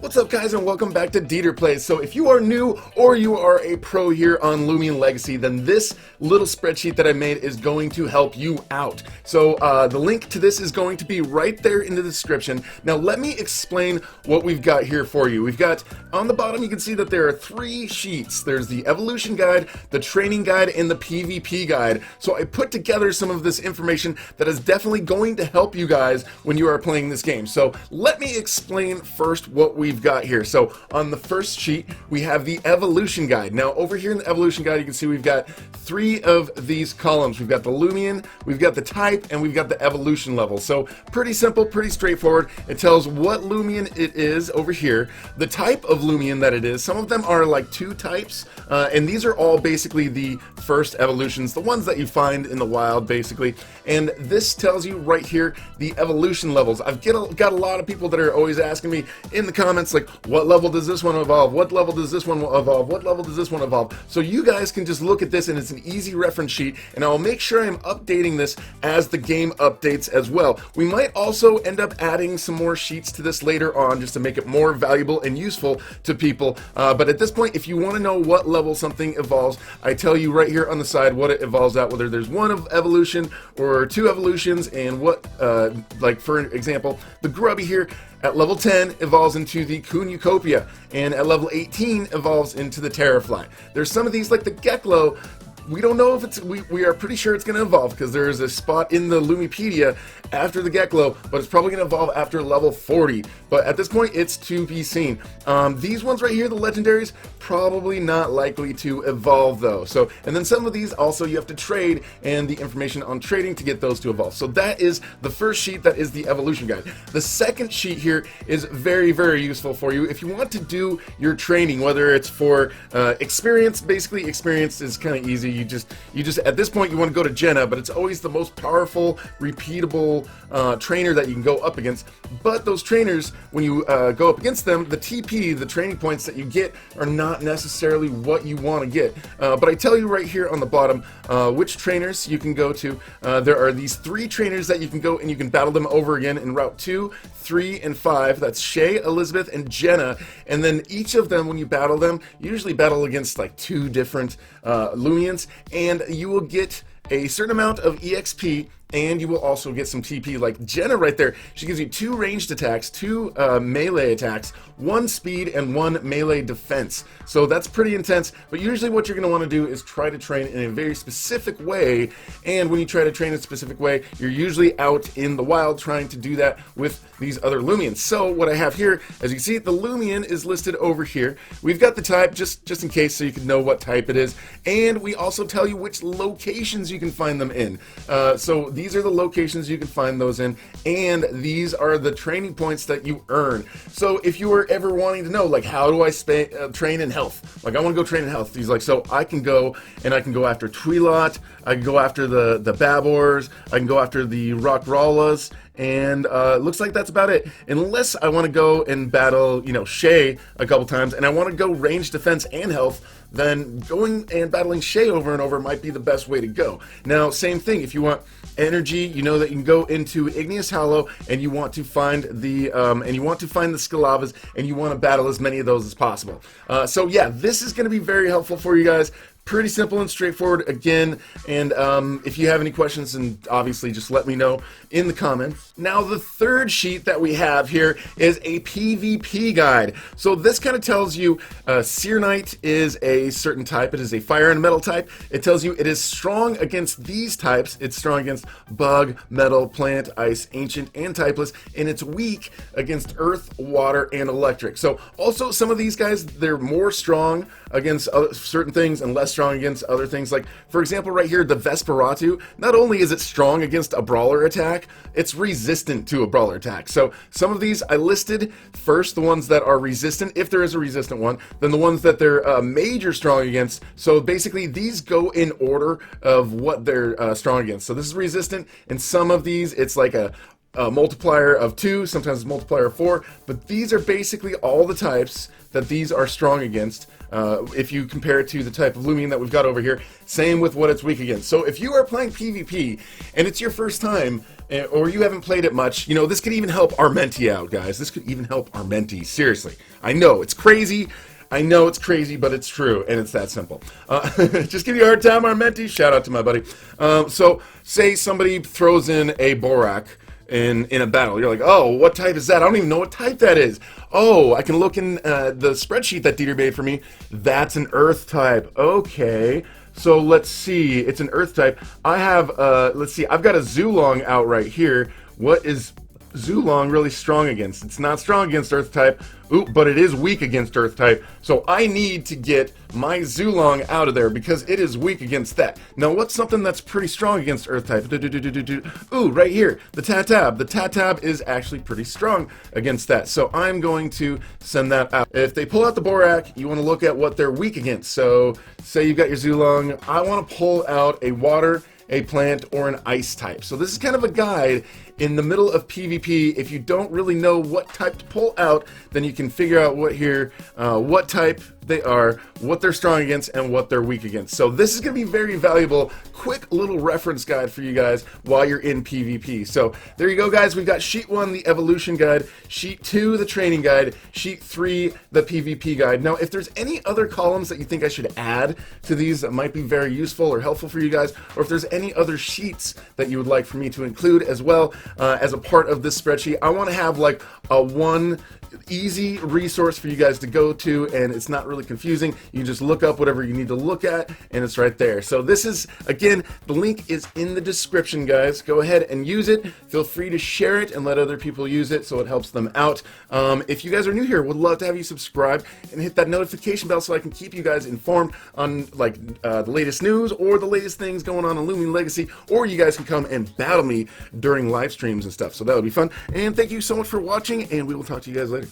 What's up, guys, and welcome back to DeeterPlays. So if you are new or you are a pro here on Loomian Legacy, then this little spreadsheet that I made is going to help you out. So the link to this is going to be right there in the description. Now let me explain what we've got here for you. We've got, on the bottom you can see that there are 3 sheets. There's the evolution guide, the training guide, and the PvP guide. So I put together some of this information that is definitely going to help you guys when you are playing this game. So let me explain first what we've got here. So on the first sheet we have the evolution guide. Now over here in the evolution guide you can see we've got 3 of these columns. We've got the Loomian, we've got the type, and we've got the evolution level. So pretty simple, pretty straightforward. It tells what Loomian it is over here, the type of Loomian that it is. Some of them are like 2 types, and these are all basically the first evolutions, the ones that you find in the wild basically. And this tells you right here the evolution levels. I've got a lot of people that are always asking me in the comments like, what level does this one evolve? What level does this one evolve? What level does this one evolve? So you guys can just look at this, and it's an easy reference sheet, and I'll make sure I'm updating this as the game updates as well. We might also end up adding some more sheets to this later on just to make it more valuable and useful to people. But at this point, if you want to know what level something evolves, I tell you right here on the side what it evolves at, whether there's 1 of evolution or 2 evolutions, and what, like for example, the grubby here at level 10 evolves into the Cornucopia, and at level 18 evolves into the Terrafly. There's some of these like the Geklo. We don't know if it's, we are pretty sure it's going to evolve because there is a spot in the Lumipedia after the Geklo, but it's probably going to evolve after level 40. But at this point, it's to be seen. These ones right here, the legendaries, probably not likely to evolve though. So, and then some of these also you have to trade, and the information on trading to get those to evolve. So that is the first sheet, that is the evolution guide. The second sheet here is very, very useful for you if you want to do your training, whether it's for experience. Basically, experience is kind of easy. You just at this point you want to go to Jenna, but it's always the most powerful, repeatable trainer that you can go up against. But those trainers, when you go up against them, the TP, the training points that you get, are not necessarily what you want to get. But I tell you right here on the bottom which trainers you can go to. There are these 3 trainers that you can go and you can battle them over again in Route 2, 3, and 5. That's Shay, Elizabeth, and Jenna. And then each of them, when you battle them, you usually battle against like 2 different Loomians, and you will get a certain amount of EXP, and you will also get some TP. Like Jenna right there, she gives you 2 ranged attacks, 2 melee attacks, 1 speed, and 1 melee defense. So that's pretty intense, but usually what you're going to want to do is try to train in a very specific way, and when you try to train in a specific way, you're usually out in the wild trying to do that with these other Loomians. So what I have here, as you see, the Loomian is listed over here. We've got the type, just in case, so you can know what type it is, and we also tell you which locations you can find them in. So these are the locations you can find those in, and these are the training points that you earn. So if you were ever wanting to know, like, how do I train in health? Like, I want to go train in health. He's like, so I can go, and I can go after Twilot, I can go after the Babors, I can go after the Rockrawlas, and looks like that's about it. Unless I want to go and battle, you know, Shay a couple times, and I want to go range defense and health, then going and battling Shay over and over might be the best way to go. Now, same thing, if you want energy, you know that you can go into Igneous Hollow, and you want to find the Scalavas, and you want to battle as many of those as possible. So yeah, this is going to be very helpful for you guys. Pretty simple and straightforward again, and if you have any questions, and obviously just let me know in the comments. Now the third sheet that we have here is a PvP guide. So this kind of tells you Seer Knight is a certain type. It is a fire and metal type. It tells you it is strong against these types. It's strong against bug, metal, plant, ice, ancient, and typeless, and it's weak against earth, water, and electric. So also some of these guys, they're more strong against certain things and less strong against other things. Like, for example, right here, the Vesperatu, not only is it strong against a brawler attack, it's resistant to a brawler attack. So some of these I listed first, the ones that are resistant, if there is a resistant one, then the ones that they're major strong against. So basically these go in order of what they're strong against. So this is resistant, and some of these, it's like a a multiplier of 2, sometimes a multiplier of 4, but these are basically all the types that these are strong against. If you compare it to the type of Loomian that we've got over here, same with what it's weak against. So if you are playing PvP and it's your first time, or you haven't played it much, you know, this could even help our mentee out, guys. This could even help our mentee, seriously. I know, it's crazy. I know it's crazy, but it's true, and it's that simple. Just give you a hard time, our mentee. Shout out to my buddy. So say somebody throws in a Borak in a battle. You're like, oh, what type is that? I don't even know what type that is. Oh, I can look in the spreadsheet that Dieter made for me. That's an earth type. Okay. So let's see. It's an earth type. I have, let's see. I've got a Zulong out right here. What is Zulong really strong against? It's not strong against earth type. Ooh, but it is weak against earth type. So I need to get my Zulong out of there because it is weak against that. Now what's something that's pretty strong against earth type? Ooh, right here, the Tatab. The Tatab is actually pretty strong against that. So I'm going to send that out. If they pull out the Borak, you want to look at what they're weak against. So say you've got your Zulong. I want to pull out a water, a plant, or an ice type. So this is kind of a guide in the middle of PvP. If you don't really know what type to pull out, then you can figure out what type they are, what they're strong against, and what they're weak against. So this is going to be very valuable. Quick little reference guide for you guys while you're in PvP. So there you go, guys. We've got sheet 1, the evolution guide, sheet 2, the training guide, sheet 3, the PvP guide. Now, if there's any other columns that you think I should add to these that might be very useful or helpful for you guys, or if there's any other sheets that you would like for me to include as well as a part of this spreadsheet, I want to have like a one easy resource for you guys to go to, and it's not really confusing. You just look up whatever you need to look at, and it's right there. So this is, again, the link is in the description, guys. Go ahead and use it. Feel free to share it and let other people use it so it helps them out. If you guys are new here, would love to have you subscribe and hit that notification bell so I can keep you guys informed on like the latest news or the latest things going on Loomian Legacy, or you guys can come and battle me during live streams and stuff. So that would be fun. And thank you so much for watching, and we will talk to you guys later.